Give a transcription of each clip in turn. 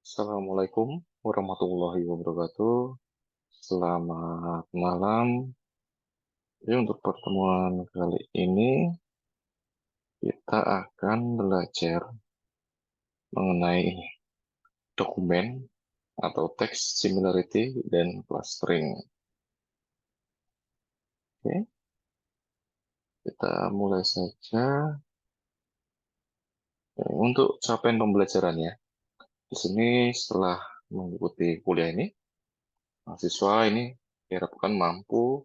Assalamualaikum warahmatullahi wabarakatuh. Selamat malam. Jadi untuk pertemuan kali ini kita akan belajar mengenai dokumen atau text similarity dan clustering. Oke, kita mulai saja. Untuk capaian pembelajarannya, di sini setelah mengikuti kuliah ini, mahasiswa ini diharapkan mampu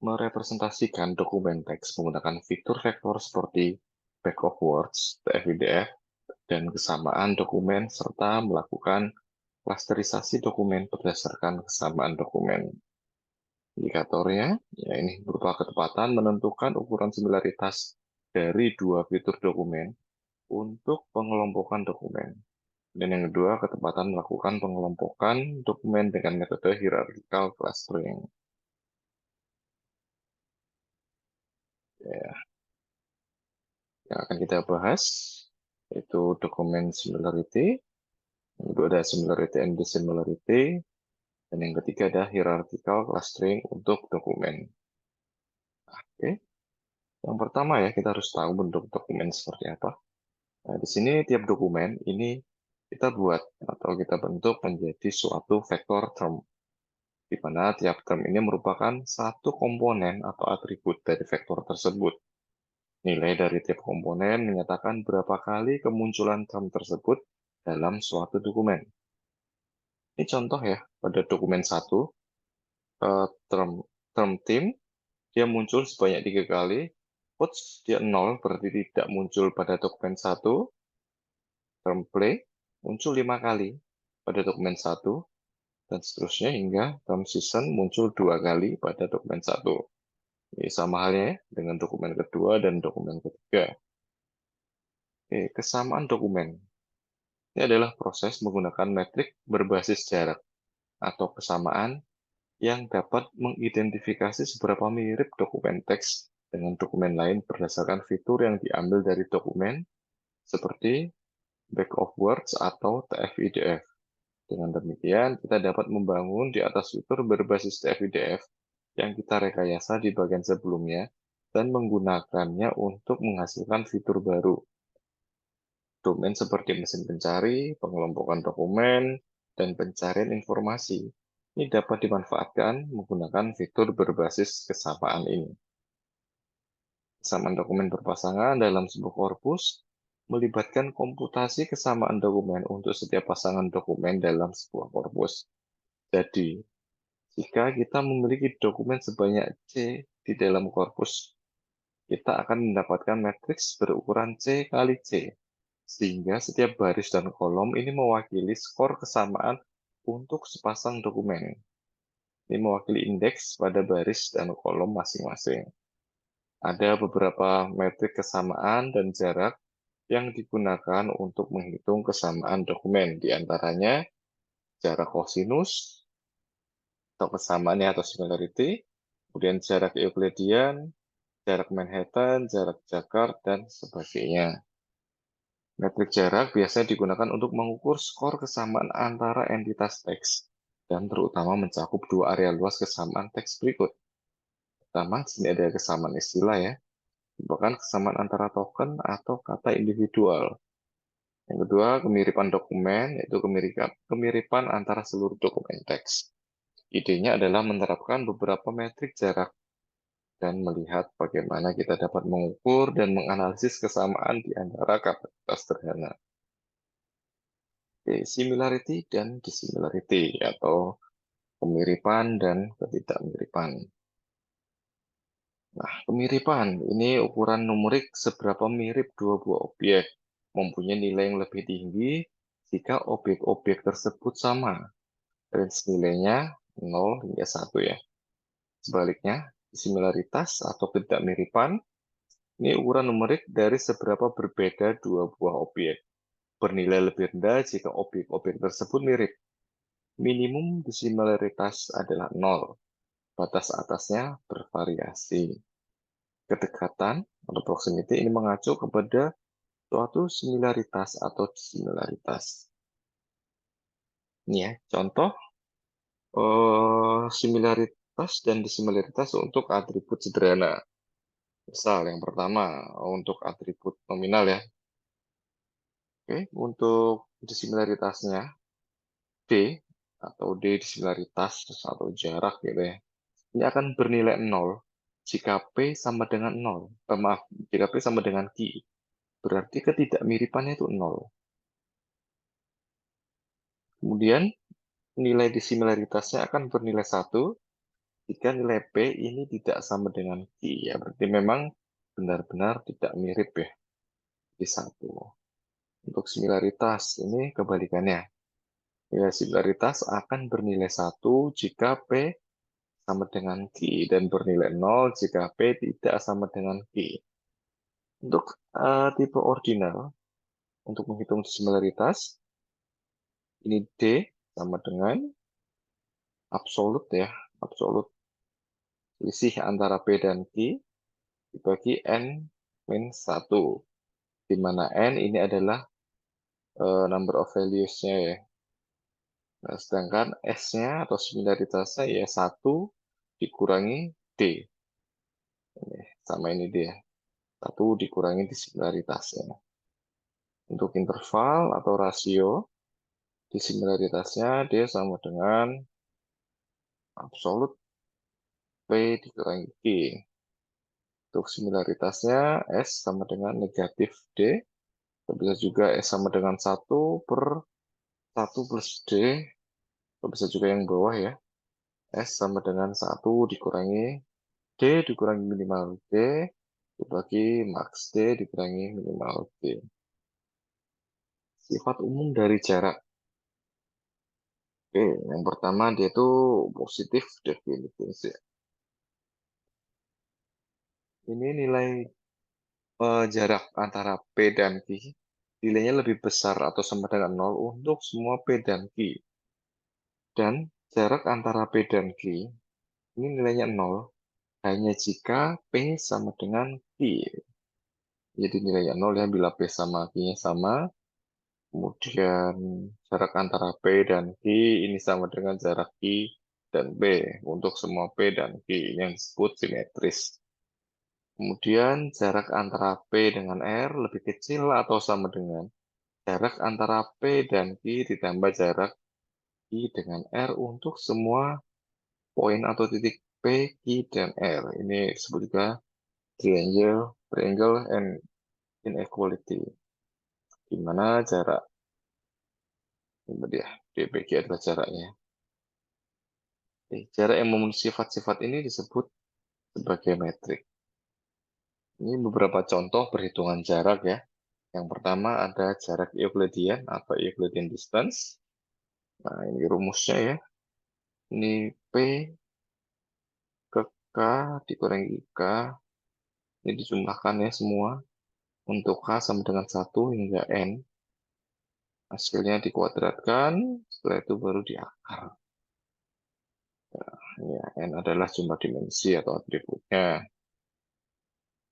merepresentasikan dokumen teks menggunakan fitur vektor seperti back of words, TF-IDF, dan kesamaan dokumen serta melakukan klasterisasi dokumen berdasarkan kesamaan dokumen. Indikatornya, ya ini berupa ketepatan menentukan ukuran similaritas dari dua fitur dokumen untuk pengelompokan dokumen. Dan yang kedua, ketepatan melakukan pengelompokan dokumen dengan metode hierarchical clustering. Ya, yang akan kita bahas yaitu dokumen similarity, yang kedua ada similarity and dissimilarity, dan yang ketiga ada hierarchical clustering untuk dokumen. Oke, yang pertama ya kita harus tahu bentuk dokumen seperti apa. Nah, di sini tiap dokumen ini kita buat atau kita bentuk menjadi suatu vektor term, di mana tiap term ini merupakan satu komponen atau atribut dari vektor tersebut. Nilai dari tiap komponen menyatakan berapa kali kemunculan term tersebut dalam suatu dokumen. Ini contoh ya, pada dokumen 1, term, term team, dia muncul sebanyak 3 kali. Puts, dia 0, berarti tidak muncul pada dokumen 1. Term play, muncul 5 kali pada dokumen 1. Dan seterusnya hingga term season muncul 2 kali pada dokumen 1. Ini sama halnya ya, dengan dokumen kedua dan dokumen ketiga. Oke, kesamaan dokumen. Ini adalah proses menggunakan metrik berbasis jarak atau kesamaan yang dapat mengidentifikasi seberapa mirip dokumen teks dengan dokumen lain berdasarkan fitur yang diambil dari dokumen seperti back of words atau TF-IDF. Dengan demikian, kita dapat membangun di atas fitur berbasis TF-IDF yang kita rekayasa di bagian sebelumnya dan menggunakannya untuk menghasilkan fitur baru. Domain seperti mesin pencari, pengelompokan dokumen, dan pencarian informasi. Ini dapat dimanfaatkan menggunakan fitur berbasis kesamaan ini. Kesamaan dokumen berpasangan dalam sebuah korpus melibatkan komputasi kesamaan dokumen untuk setiap pasangan dokumen dalam sebuah korpus. Jadi, jika kita memiliki dokumen sebanyak C di dalam korpus, kita akan mendapatkan matriks berukuran C kali C, sehingga setiap baris dan kolom ini mewakili skor kesamaan untuk sepasang dokumen. Ini mewakili indeks pada baris dan kolom masing-masing. Ada beberapa metrik kesamaan dan jarak yang digunakan untuk menghitung kesamaan dokumen, di antaranya jarak kosinus, atau kesamaannya atau similarity, kemudian jarak Euclidean, jarak Manhattan, jarak Jakar, dan sebagainya. Metrik jarak biasanya digunakan untuk mengukur skor kesamaan antara entitas teks, dan terutama mencakup dua area luas kesamaan teks berikut. Pertama, di sini ada kesamaan istilah ya, merupakan kesamaan antara token atau kata individual. Yang kedua, kemiripan dokumen, yaitu kemiripan antara seluruh dokumen teks. Idenya adalah menerapkan beberapa metrik jarak dan melihat bagaimana kita dapat mengukur dan menganalisis kesamaan di antara kata-kata sederhana. Oke, similarity dan dissimilarity atau kemiripan dan ketidakmiripan. Nah, kemiripan ini ukuran numerik seberapa mirip dua buah objek mempunyai nilai yang lebih tinggi jika objek-objek tersebut sama. Range nilainya 0 hingga 1 ya. Sebaliknya, similaritas atau ketidakmiripan ini ukuran numerik dari seberapa berbeda dua buah objek. Bernilai lebih rendah jika objek-objek tersebut mirip. Minimum disimilaritas adalah 0. Batas atasnya bervariasi. Kedekatan atau proximity ini mengacu kepada suatu similaritas atau disimilaritas. Ini ya, contoh similaritas dan disimilaritas untuk atribut sederhana. Misal yang pertama untuk atribut nominal ya. Oke, untuk disimilaritasnya D atau D disimilaritas atau jarak gitu ya. Ini akan bernilai 0 jika P sama dengan 0. Maaf, jika P sama dengan Q. Berarti ketidakmiripannya itu 0. Kemudian nilai disimilaritasnya akan bernilai 1 jika nilai P ini tidak sama dengan Q. Ya, berarti memang benar-benar tidak mirip ya. Di 1. Untuk similaritas, ini kebalikannya. Ya, similaritas akan bernilai 1 jika P sama dengan Q dan bernilai 0 jika P tidak sama dengan Q. Untuk tipe ordinal, untuk menghitung similaritas, ini D sama dengan absolut ya, absolut selisih antara P dan Q dibagi N min 1, di mana N ini adalah number of values-nya ya. Nah, sedangkan S-nya atau similaritasnya ya 1 dikurangi D. Ini, sama ini dia. 1 dikurangi disimilaritasnya. Untuk interval atau rasio, disimilaritasnya dia sama dengan absolut P dikurangi Q. Untuk similaritasnya, S sama dengan negatif D. Bisa juga S sama dengan 1/1 plus D. Bisa juga yang bawah ya. S sama dengan 1 dikurangi D dikurangi minimal D dibagi max D dikurangi minimal D. Sifat umum dari jarak. Oke, yang pertama dia itu positif definitif. Ini nilai jarak antara P dan Q. Nilainya lebih besar atau sama dengan 0 untuk semua P dan Q. Dan jarak antara P dan Q ini nilainya 0 hanya jika P sama dengan Q. Jadi nilainya 0 ya bila P sama Q-nya sama. Kemudian jarak antara P dan Q ini sama dengan jarak Q dan P untuk semua P dan Q ini yang disebut simetris. Kemudian jarak antara P dengan R lebih kecil atau sama dengan jarak antara P dan Q ditambah jarak Q dengan R untuk semua poin atau titik P, Q, dan R. Ini disebut juga triangle and inequality. Di mana jarak ini dia, DBG adalah jaraknya. Jarak yang memenuhi sifat-sifat ini disebut sebagai metrik. Ini beberapa contoh perhitungan jarak ya. Yang pertama ada jarak Euclidean atau Euclidean distance. Nah, ini rumusnya ya. Ini P ke K dikurangi K. Ini dijumlahkan ya semua. Untuk K sama dengan 1 hingga N. Hasilnya dikuadratkan. Setelah itu baru diakar. Nah, ya, N adalah jumlah dimensi atau atributnya.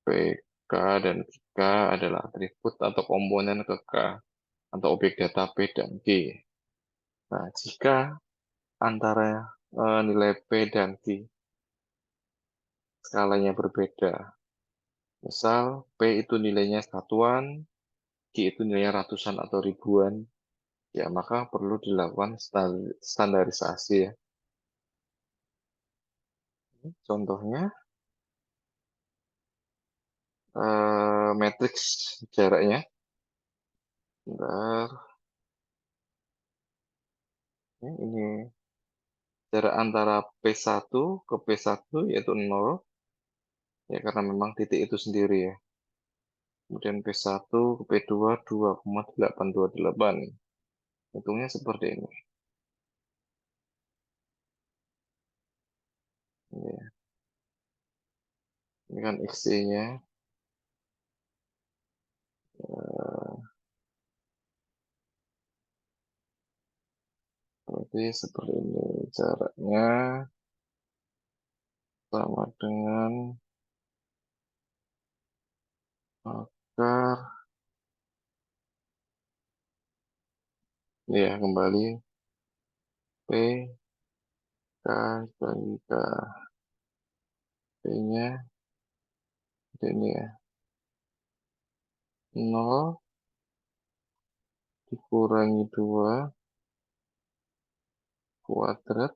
P, K, dan K adalah atribut atau komponen ke K atau objek data P dan Q. Nah, jika antara nilai P dan Q skalanya berbeda, misal P itu nilainya satuan, Q itu nilainya ratusan atau ribuan, ya maka perlu dilakukan standarisasi ya. Contohnya, matriks jaraknya. Bentar. Ini jarak antara P1 ke P1 yaitu 0, ya karena memang titik itu sendiri ya. Kemudian P1 ke P2 2,828. Hitungnya seperti ini. Ini kan XC-nya. Berarti seperti ini. Jaraknya sama dengan akar. Ya, kembali. P, K, bagi K. P-nya ini ya. 0 dikurangi 2 kuadrat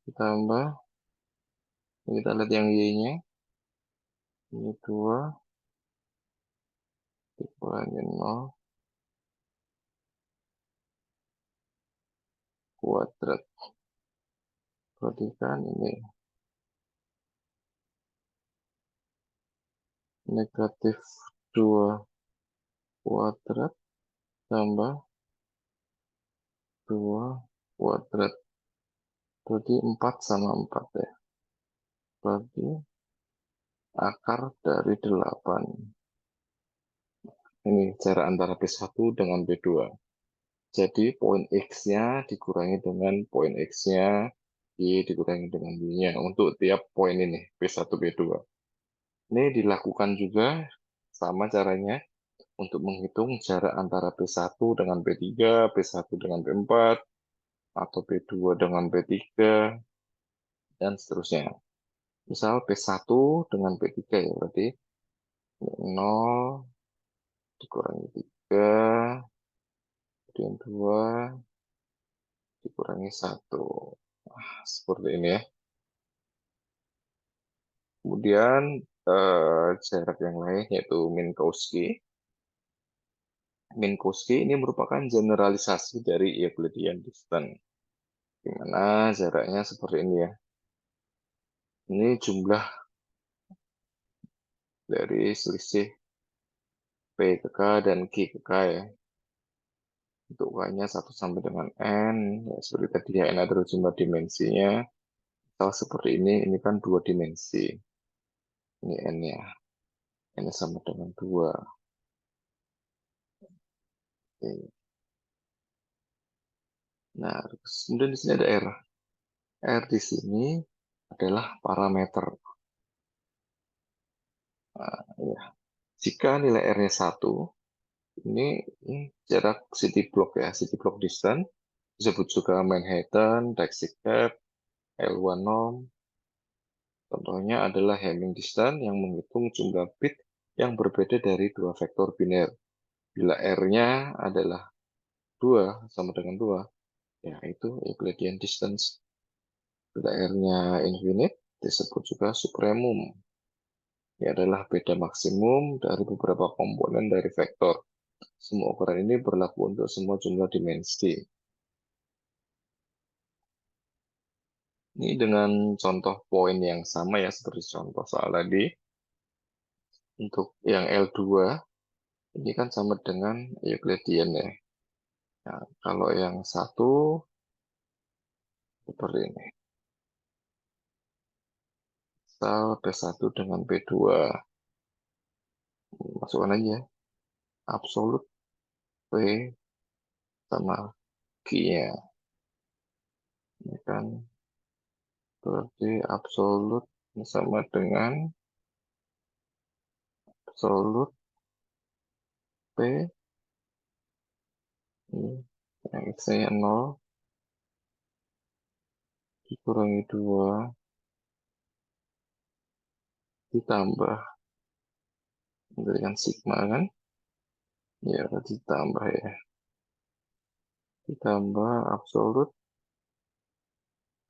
ditambah, kita lihat yang Y-nya, ini 2 dikurangi 0 kuadrat. Perhatikan ini negatif 2 kuadrat tambah 2 kuadrat. Berarti 4 sama 4 ya. Berarti akar dari 8. Ini jarak antara P1 dengan P2. Jadi poin X-nya dikurangi dengan poin X-nya, Y dikurangi dengan Y-nya untuk tiap poin ini, P1, P2. Ini dilakukan juga sama caranya untuk menghitung jarak antara P1 dengan P3, P1 dengan P4, atau P2 dengan P3, dan seterusnya. Misal P1 dengan P3 ya, berarti 0 dikurangi 3, kemudian 2 dikurangi 1. Seperti ini ya. Kemudian jarak yang lain yaitu Minkowski. Minkowski ini merupakan generalisasi dari Euclidean distance, di mana jaraknya seperti ini ya. Ini jumlah dari selisih P ke K dan Q ke K ya. Untuk Y-nya 1 sampai dengan N, ya, seperti tadi ya, N adalah jumlah dimensinya. Kalau seperti ini kan 2 dimensi. Ini N-nya. N sama dengan 2. Oke. Nah, kemudian di sini ada R. R di sini adalah parameter. Nah, ya. Jika nilai R-nya 1, ini jarak city block ya, city block distance, disebut juga Manhattan, Dixie Gap, L1 norm. Contohnya adalah Hamming distance yang menghitung jumlah bit yang berbeda dari dua vektor biner. Bila R-nya adalah 2 sama dengan 2, ya itu Euclidean distance. Bila R-nya infinite, disebut juga supremum. Ini adalah beda maksimum dari beberapa komponen dari vektor. Semua ukuran ini berlaku untuk semua jumlah dimensi. Ini dengan contoh poin yang sama ya, seperti contoh soal tadi. Untuk yang L2, ini kan sama dengan Euclidean ya. Nah, kalau yang 1, seperti ini. Misal P1 dengan P2. Masukkan aja. Absolut P sama Q-nya. Ini kan berarti absolut sama dengan absolut P, ini yang X-nya 0 dikurangi 2 ditambah, memberikan sigma kan, ya berarti ditambah ya, ditambah absolut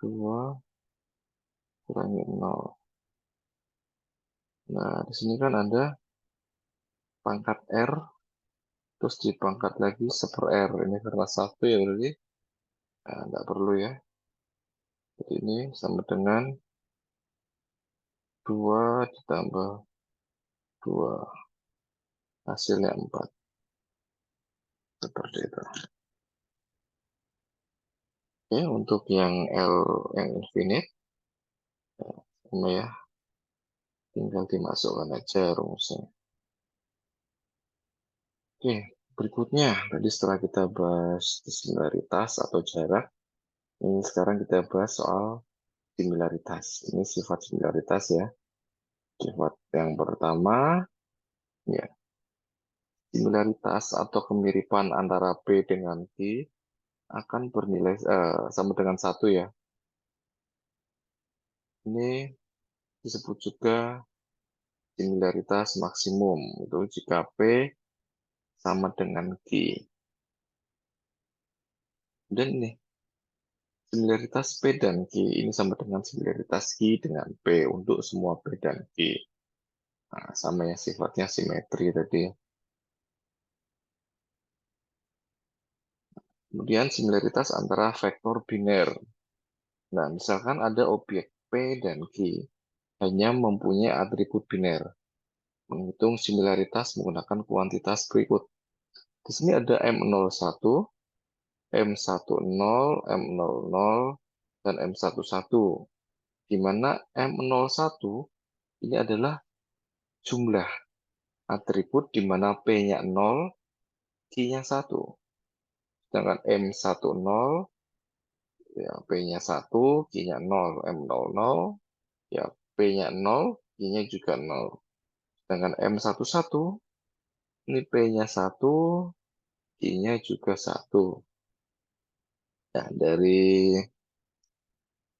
2 kurangi 0. Nah di sini kan ada pangkat R terus dipangkat lagi 1/R, ini karena 1 ya, berarti nggak perlu ya. Jadi ini sama dengan 2 ditambah 2, hasilnya 4. Seperti itu. Oke, untuk yang L yang infinite, sama ya, tinggal dimasukkan aja rumusnya. Oke, berikutnya, tadi setelah kita bahas disimilaritas atau jarak, ini sekarang kita bahas soal similaritas. Ini sifat similaritas ya. Sifat yang pertama, ya, similaritas atau kemiripan antara P dengan Q akan bernilai sama dengan 1 ya. Ini disebut juga similaritas maksimum. Itu jika P sama dengan Q. Dan ini similaritas P dan Q ini sama dengan similaritas Q dengan P untuk semua P dan Q. Nah, sama ya sifatnya simetri tadi. Kemudian similaritas antara vektor biner. Nah, misalkan ada objek P dan Q hanya mempunyai atribut biner. Menghitung similaritas menggunakan kuantitas berikut. Di sini ada M01, M10, M00, dan M11. Di mana M01 ini adalah jumlah atribut di mana P-nya 0, Q-nya 1. Sedangkan M10 ya P-nya 1, Q-nya 0, M00 ya P-nya 0, Q-nya juga 0. Sedangkan M11 ini P-nya 1, Q-nya juga 1. Nah, dari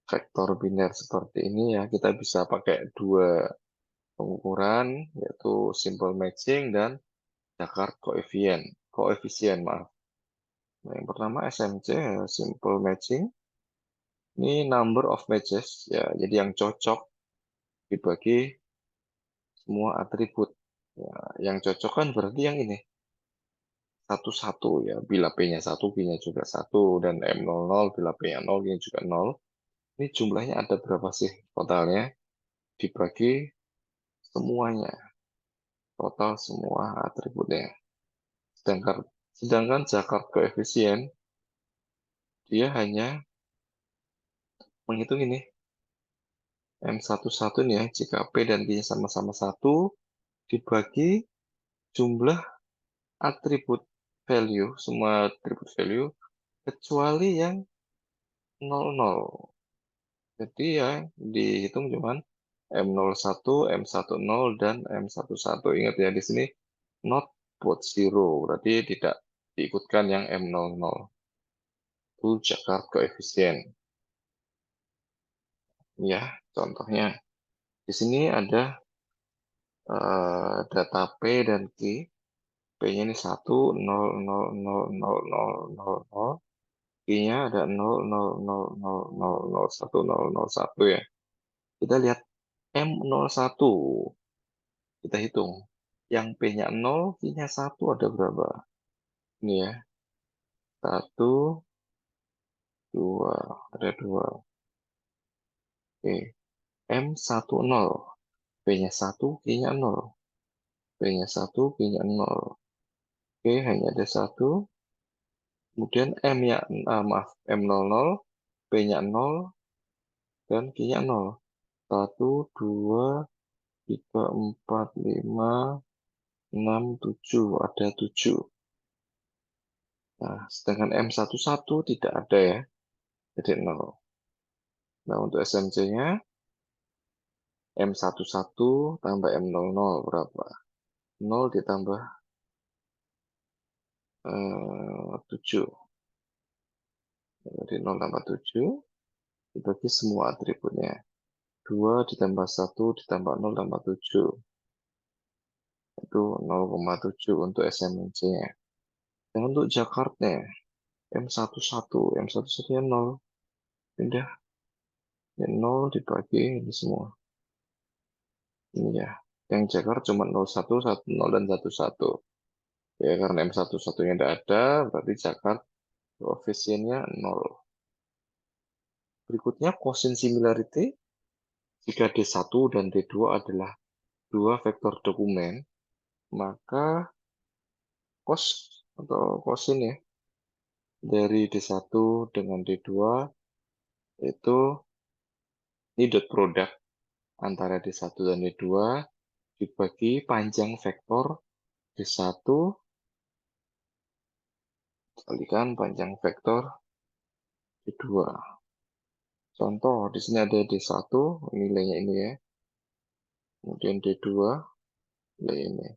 vektor biner seperti ini ya kita bisa pakai dua pengukuran yaitu simple matching dan Jakarta koefisien maaf. Nah, yang pertama SMC simple matching ini number of matches ya jadi yang cocok dibagi semua atribut ya, yang cocok kan berarti yang ini satu-satu ya bila P-nya 1 Q-nya juga 1 dan M00 bila P-nya 0 Q-nya juga 0 ini jumlahnya ada berapa sih totalnya dibagi semuanya total semua atributnya. Sedangkan Jakarta koefisien dia hanya menghitung ini M11 nih ya jika P dan Q-nya sama-sama 1 dibagi jumlah atribut value semua atribut value kecuali yang 00. Jadi ya dihitung cuman M01, M10 dan M11. Ingat ya di sini not both zero berarti tidak diikutkan yang M00. Itu Jakarta koefisien. Ya, contohnya di sini ada data P dan Q. P-nya ini 1, 0, 0, 0, 0, 0, 0, 0. Q-nya ada 0, 0, 0, 0, 0, 0, 1, 0, 0, 1 ya. Kita lihat M01. Kita hitung. Yang P-nya 0, Q-nya 1 ada berapa? Ini ya. 1, 2. Ada 2. Oke. M10. P-nya 1, Q-nya 0. P-nya 1, Q-nya 0. Oke, hanya ada 1. Kemudian M-nya, maaf, M00, P-nya 0, dan Q-nya 0. 1, 2, 3, 4, 5, 6, 7. Ada 7. Nah, sedangkan M11 tidak ada ya. Jadi 0. Nah, untuk SMC-nya, M11 tambah M00 berapa? 0 ditambah 7. Jadi 0 tambah 7 dibagi semua atributnya. 2 ditambah 1 ditambah 0 tambah 7. Itu 0,7 untuk SMC-nya. Dan untuk Jakarta M11 nya 0. Pindah. Ini 0 dibagi ini semua. Ini ya. Yang Jakarta cuma 01, 10, dan 11. Ya, karena M11-nya tidak ada, berarti Jakarta koefisiennya 0. Berikutnya, quotient similarity. Jika D1 dan D2 adalah dua vektor dokumen, maka cos atau quotient ya dari D1 dengan D2 itu ini dot product antara D1 dan D2 dibagi panjang vektor D1 kalikan panjang vektor D2. Contoh, di sini ada D1, nilainya ini ya. Kemudian D2, nilai ini.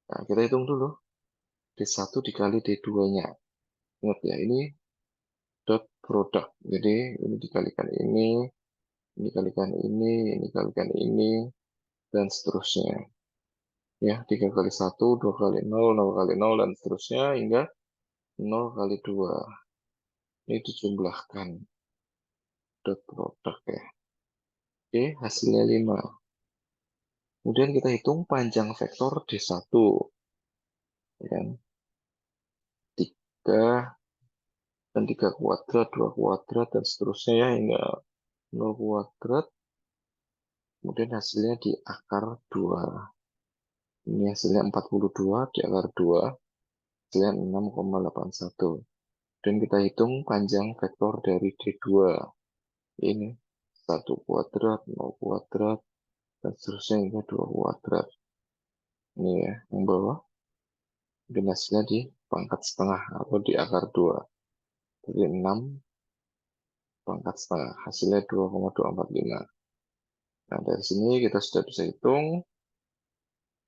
Nah, kita hitung dulu. D1 dikali D2-nya. Ingat ya, ini dot product. Jadi ini dikalikan ini kalikan ini kalikan ini, dan seterusnya. Ya, 3 kali 1, 2 kali 0, 0 kali 0, dan seterusnya hingga 0 kali 2. Ini dijumlahkan. Dot product ya. Oke, hasilnya 5. Kemudian kita hitung panjang vektor D1. Ya, 3 dan 3 kuadrat, 2 kuadrat, dan seterusnya ya, hingga 0 kuadrat. Kemudian hasilnya di akar 2. Ini hasilnya 42 di akar 2. Hasilnya 6,81. Dan kita hitung panjang vektor dari D2. Ini 1 kuadrat, 0 kuadrat, dan seterusnya hingga 2 kuadrat. Ini ya, yang bawah. Dan hasilnya di pangkat setengah atau di akar 2. Jadi 6 pangkat setengah. Hasilnya 2,245. Nah, dari sini kita sudah bisa hitung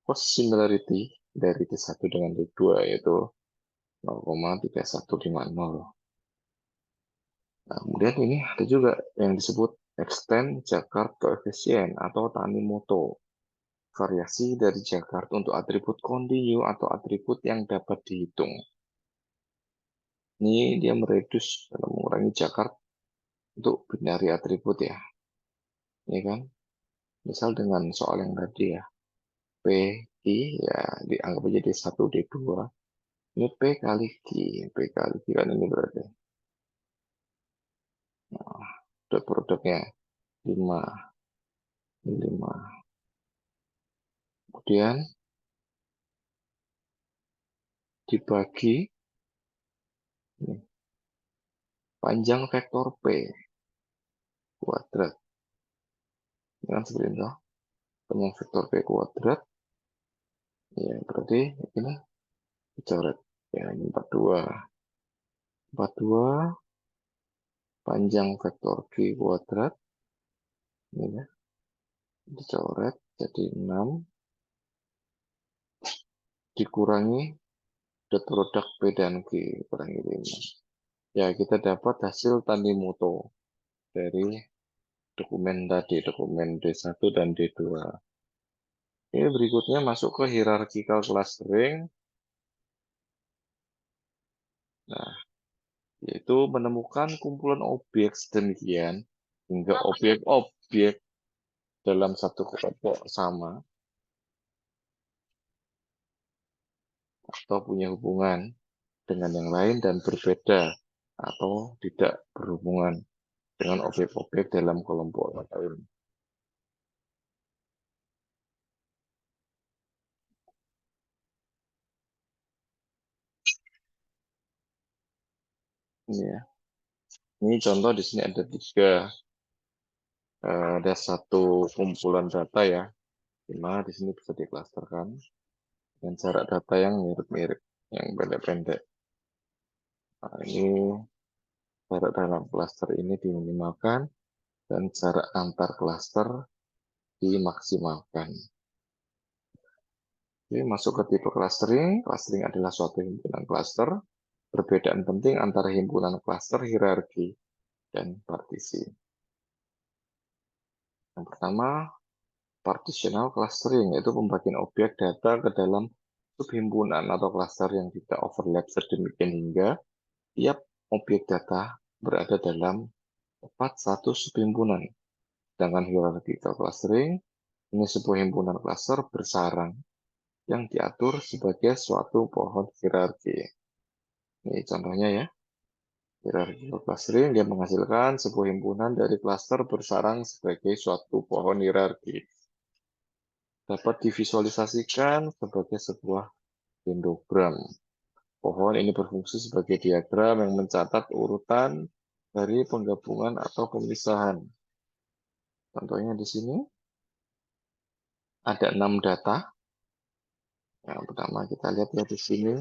cost similarity dari T1 dengan T2, yaitu 0,3150. Nah, kemudian ini ada juga yang disebut extend Jakarta coefficient atau Tanimoto. Variasi dari Jakarta untuk atribut kontinu atau atribut yang dapat dihitung. Ini dia meredus dalam mengurangi Jakarta untuk binary atribut ya. Ini kan, misal dengan soal yang tadi ya, P, Q, ya dianggap aja D1, D2. Ini P kali Q, P kali Q kan ini berarti. Nah, dot produknya 5, 5. Kemudian dibagi ini, panjang vektor P kuadrat. Ini kan seperti itu. Panjang vektor P kuadrat. Ya, berarti ini dicoret. Ya, ini 42. 42 panjang vektor Q kuadrat. Ini ya, dicoret jadi 6 dikurangi dot produk P dan Q kurangi 5. Ya, kita dapat hasil Tanimoto dari dokumen tadi, dokumen D1 dan D2. Ini berikutnya masuk ke hierarchical clustering. Nah, yaitu menemukan kumpulan objek sedemikian hingga objek-objek dalam satu kelompok sama atau punya hubungan dengan yang lain dan berbeda atau tidak berhubungan dengan objek-objek dalam kelompok lain. Ini ya. Ini contoh di sini ada 3. Ada satu kumpulan data ya, di mana di sini bisa diklasterkan dengan jarak data yang mirip-mirip, yang pendek-pendek. Nah, ini jarak dalam klaster ini diminimalkan dan jarak antar klaster dimaksimalkan. Oke, masuk ke tipe clustering. Clustering adalah suatu himpunan klaster. Perbedaan penting antara himpunan klaster, hierarki, dan partisi. Yang pertama, partitional clustering, yaitu pembagian objek data ke dalam subhimpunan atau klaster yang tidak overlap sedemikian hingga tiap objek data berada dalam tepat satu subhimpunan. Sedangkan hierarchical clustering, ini sebuah himpunan klaster bersarang yang diatur sebagai suatu pohon hierarki. Ini contohnya ya. Hierarchical clustering dia menghasilkan sebuah himpunan dari klaster bersarang sebagai suatu pohon hierarki. Dapat divisualisasikan sebagai sebuah dendrogram. Pohon ini berfungsi sebagai diagram yang mencatat urutan dari penggabungan atau pemisahan. Contohnya di sini ada 6 data. Yang pertama kita lihat ya di sini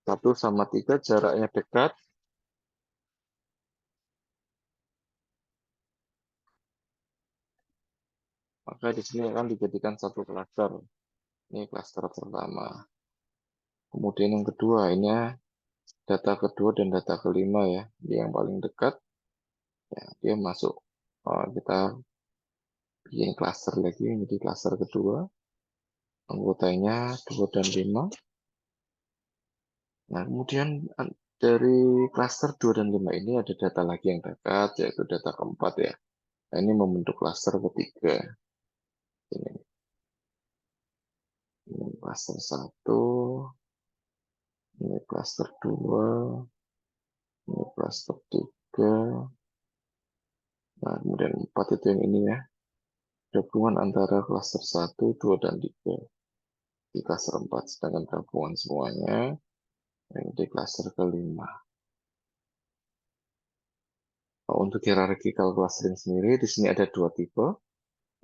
1 sama 3 jaraknya dekat. Maka di sini akan dijadikan satu klaster. Ini klaster pertama. Kemudian yang kedua ini data kedua dan data kelima ya. Ini yang paling dekat, ya, dia masuk. Kita bikin klaster lagi, jadi klaster kedua. Anggotanya 2 dan 5. Nah, kemudian dari klaster 2 dan 5 ini ada data lagi yang dekat, yaitu data keempat ya. Nah, ini membentuk klaster ketiga. Ini klaster 1, ini klaster 2, ini klaster 3. Nah, kemudian 4 itu yang ini ya. Gabungan antara klaster 1, 2, dan 3. Di klaster 4, sedangkan gabungan semuanya yang di klaster kelima. Untuk hierarchical clustering sendiri, di sini ada 2 tipe.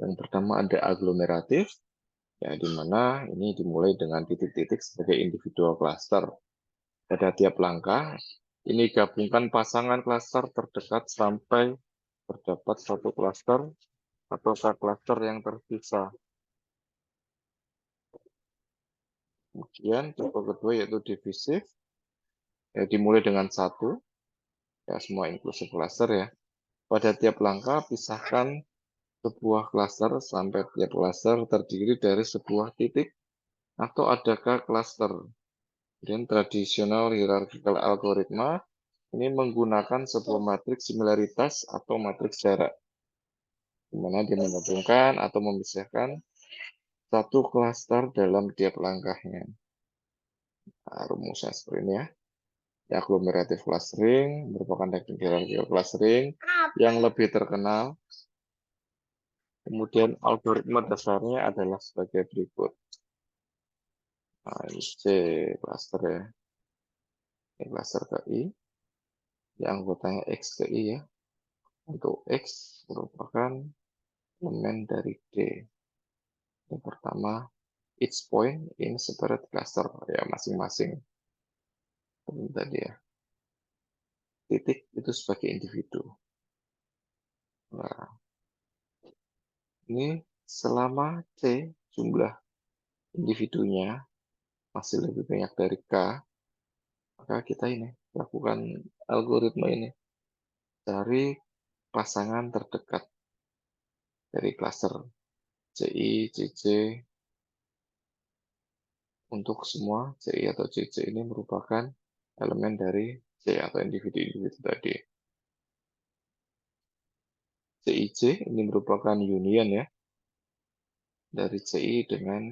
Yang pertama ada aglomeratif, ya, di mana ini dimulai dengan titik-titik sebagai individual cluster. Pada tiap langkah, ini gabungkan pasangan klaster terdekat sampai terdapat satu klaster atau cluster yang terpisah. Kemudian tipe kedua yaitu divisif, ya, dimulai dengan 1, ya, semua inklusif cluster ya. Pada tiap langkah, pisahkan sebuah klaster sampai tiap klaster terdiri dari sebuah titik atau adakah klaster. Dan tradisional hierarchical algoritma ini menggunakan sebuah matriks similaritas atau matriks jarak, di mana dia menggabungkan atau memisahkan satu klaster dalam tiap langkahnya. Nah, rumusnya seperti ini ya. Agglomerative clustering merupakan teknik hierarchical clustering yang lebih terkenal. Kemudian algoritma dasarnya adalah sebagai berikut. Nah, ini C cluster ya. Ini cluster ke I. Yang anggotanya X ke I ya. Untuk X merupakan elemen dari D. Yang pertama, each point in separate cluster. Ya, masing-masing. Tadi ya. Titik itu sebagai individu. Nah, ini selama C jumlah individunya masih lebih banyak dari K, maka kita ini lakukan algoritma ini. Cari pasangan terdekat dari klaster CI, CC. Untuk semua CI atau CC ini merupakan elemen dari C atau individu-individu tadi. CIC ini merupakan union ya, dari CI dengan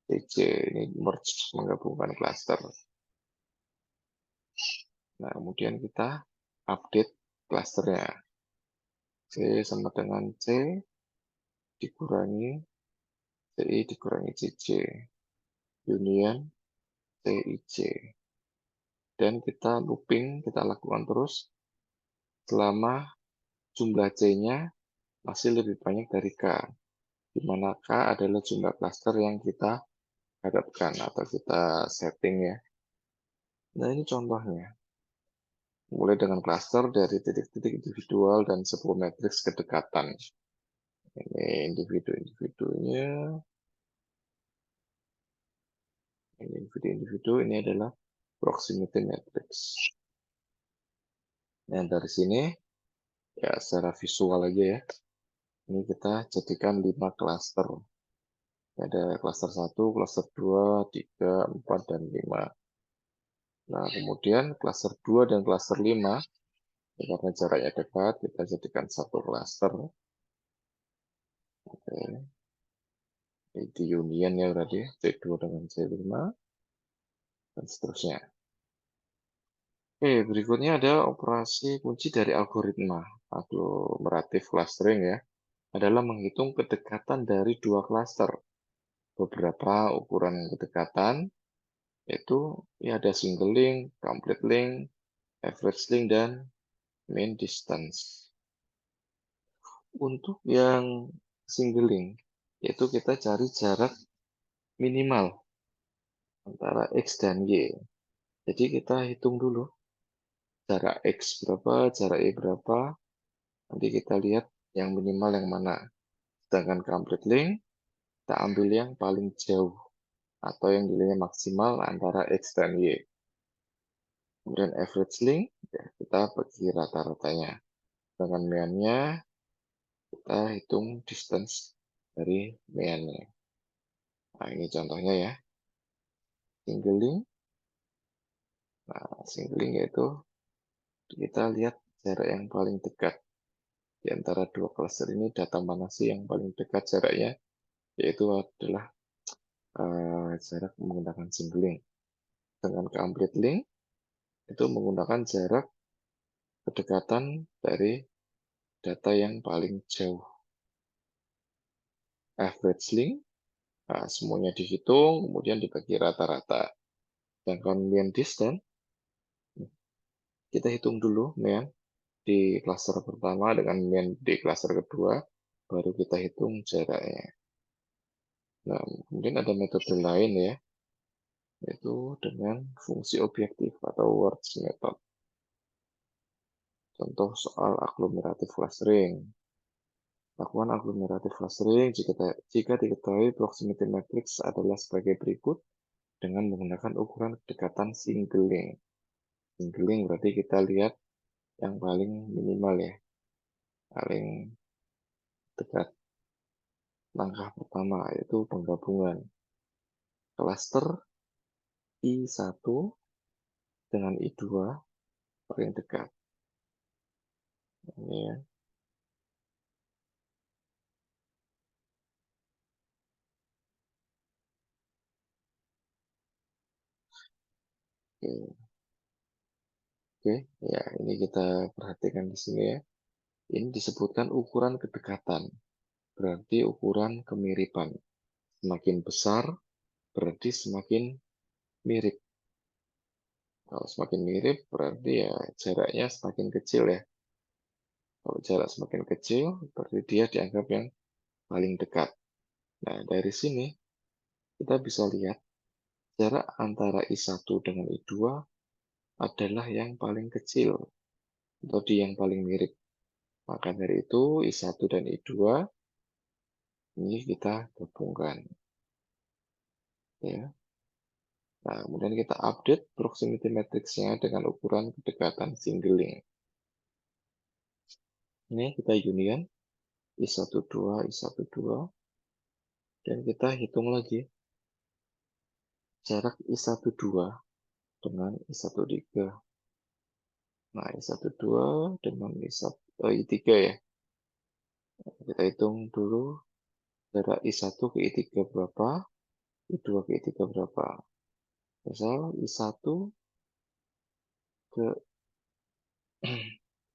CC, ini merge, menggabungkan klaster. Nah, kemudian kita update klasternya. C sama dengan C dikurangi CI dikurangi CC. Union CIC. Dan kita looping, kita lakukan terus selama jumlah C-nya masih lebih banyak dari K. Di mana K adalah jumlah klaster yang kita hadapkan atau kita setting ya. Nah, ini contohnya. Mulai dengan klaster dari titik-titik individual dan sebuah matriks kedekatan. Ini individu-individunya. Ini individu-individu, ini adalah proximity matrix. Nah, dari sini, ya secara visual aja ya. Ini kita jadikan 5 klaster. Ada klaster 1, klaster 2, 3, 4, dan 5. Nah, kemudian klaster 2 dan klaster 5, ya, karena jaraknya dekat, kita jadikan satu klaster. Oke. Ini union ya berarti, C2 dengan C5, dan seterusnya. Oke, berikutnya ada operasi kunci dari algoritma agglomerative clustering ya, adalah menghitung kedekatan dari dua klaster. Beberapa ukuran kedekatan, yaitu ya ada single link, complete link, average link, dan mean distance. Untuk yang single link, yaitu kita cari jarak minimal antara X dan Y. Jadi kita hitung dulu jarak X berapa, jarak Y berapa, nanti kita lihat yang minimal yang mana. Sedangkan complete link, kita ambil yang paling jauh atau yang nilainya maksimal antara X dan Y. Kemudian average link, ya, kita bagi rata-ratanya. Dengan mean-nya, kita hitung distance dari mean-nya. Nah, ini contohnya ya. Single link. Nah, single link yaitu kita lihat jarak yang paling dekat. Di antara dua cluster ini, data mana sih yang paling dekat jaraknya? Yaitu adalah jarak menggunakan single link. Dengan complete link, itu menggunakan jarak kedekatan dari data yang paling jauh. Average link, nah, semuanya dihitung, kemudian dibagi rata-rata. Sedangkan mean distance, kita hitung dulu mean di klaster pertama dengan mean di klaster kedua, baru kita hitung jaraknya. Nah, kemudian ada metode lain ya, yaitu dengan fungsi objektif atau words method. Contoh soal agglomerative clustering. Lakukan agglomerative clustering jika diketahui proximity matrix adalah sebagai berikut dengan menggunakan ukuran kedekatan single link. Single link berarti kita lihat yang paling minimal ya, paling dekat. Langkah pertama yaitu penggabungan cluster I1 dengan I2 paling dekat. Ini ya. Oke. Oke, ya ini kita perhatikan di sini ya. Ini disebutkan ukuran kedekatan, berarti ukuran kemiripan. Semakin besar, berarti semakin mirip. Kalau semakin mirip, berarti ya jaraknya semakin kecil ya. Kalau jarak semakin kecil, berarti dia dianggap yang paling dekat. Nah, dari sini kita bisa lihat jarak antara I1 dengan I2 adalah yang paling kecil, atau di yang paling mirip. Maka dari itu, I1 dan I2 ini kita gabungkan. Ya. Nah, kemudian kita update proximity matrix-nya dengan ukuran kedekatan single link. Ini kita union I12, I12, dan kita hitung lagi jarak I12 dengan I13. Nah, I12 dengan I3 ya. Kita hitung dulu jarak I1 ke I3 berapa, I2 ke I3 berapa. Misal I1 ke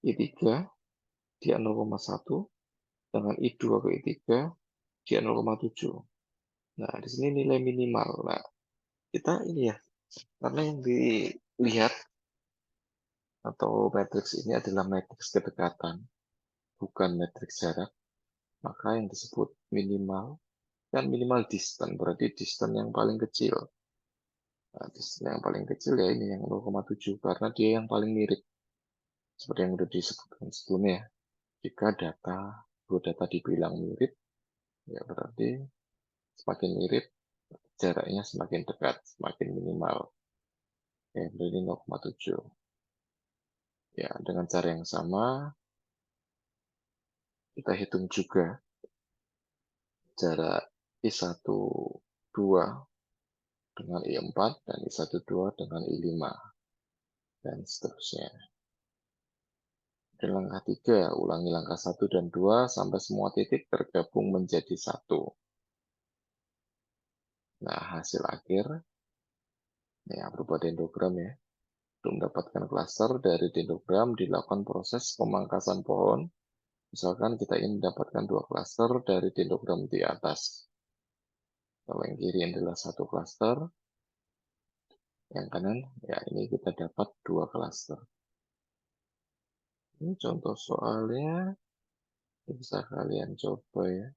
I3 dia 0,1, dengan I2 ke I3 dia 0,7. Nah, di sini nilai minimal. Nah, kita ini ya, karena yang dilihat atau matriks ini adalah matriks kedekatan, bukan matriks jarak, maka yang disebut minimal, kan minimal distance, berarti distance yang paling kecil. Nah, distance yang paling kecil ya ini yang 0,7, karena dia yang paling mirip. Seperti yang sudah disebutkan sebelumnya, jika dua data dibilang mirip, ya berarti semakin mirip, jaraknya semakin dekat, semakin minimal. Ya, berarti 0,7. Ya, dengan cara yang sama, kita hitung juga jarak I12 dengan I4 dan I12 dengan I5, dan seterusnya. Dan langkah 3, ulangi langkah 1 dan 2 sampai semua titik tergabung menjadi 1. Nah, hasil akhir, ya berupa dendrogram ya. Untuk mendapatkan klaster dari dendrogram dilakukan proses pemangkasan pohon. Misalkan kita ingin mendapatkan 2 klaster dari dendrogram di atas. Kalau yang kiri adalah 1 klaster, yang kanan ya ini kita dapat 2 klaster. Ini contoh soalnya, bisa kalian coba ya.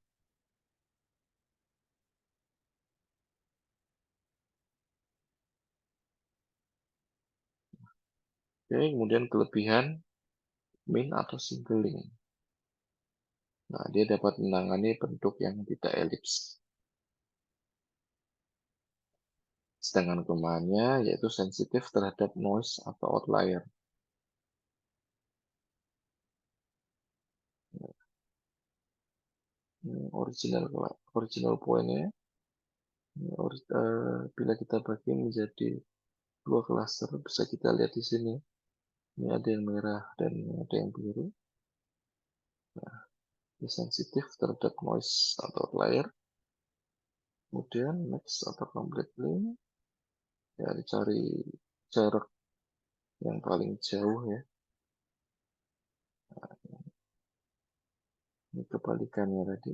Oke, kemudian kelebihan min atau single link. Nah, dia dapat menangani bentuk yang tidak elips. Sedangkan kelemahannya yaitu sensitif terhadap noise atau outlier. Original pointnya, bila kita bagi menjadi dua cluster, bisa kita lihat di sini. Ini ada yang merah dan ada yang biru. Nah, ini sensitif terhadap noise atau outlier. Kemudian max atau complete link, ya dicari jarak yang paling jauh ya. Nah, ini kebalikannya tadi,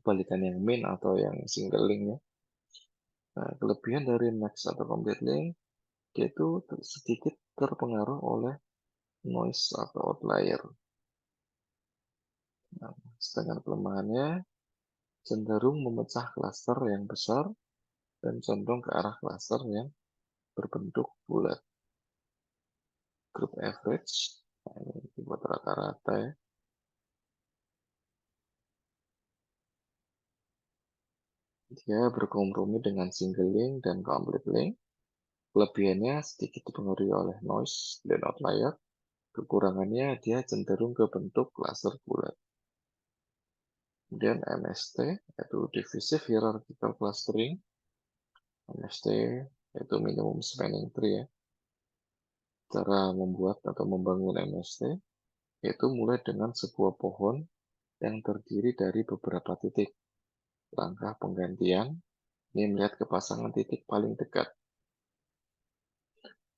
kebalikan yang min atau yang single link ya. Nah, kelebihan dari max atau complete link, yaitu sedikit terpengaruh oleh noise atau outlier. Nah, sedangkan kelemahannya cenderung memecah klaster yang besar dan condong ke arah klaster yang berbentuk bulat. Group average, nah ini dibuat rata-rata ya. Dia berkompromi dengan single link dan complete link. Kelebihannya sedikit dipengaruhi oleh noise dan outlier. Kekurangannya dia cenderung ke bentuk klaster bulat. Kemudian MST, yaitu Divisive Hierarchical Clustering. MST yaitu Minimum Spanning Tree ya. Cara membuat atau membangun MST yaitu mulai dengan sebuah pohon yang terdiri dari beberapa titik. Langkah penggantian ini melihat ke pasangan titik paling dekat.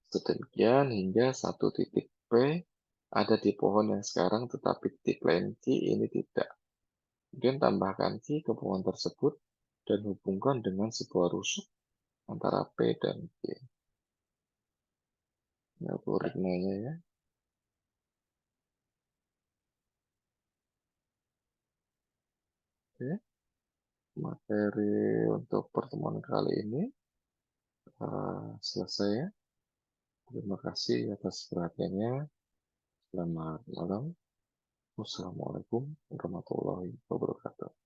Sedemikian hingga satu titik P ada di pohon yang sekarang, tetapi titik lain Q ini tidak. Kemudian tambahkan Q ke pohon tersebut dan hubungkan dengan sebuah rusuk antara P dan Q. Ini algoritmanya ya. Oke, materi untuk pertemuan kali ini selesai ya. Terima kasih atas perhatiannya. Selamat malam. Wassalamualaikum warahmatullahi wabarakatuh.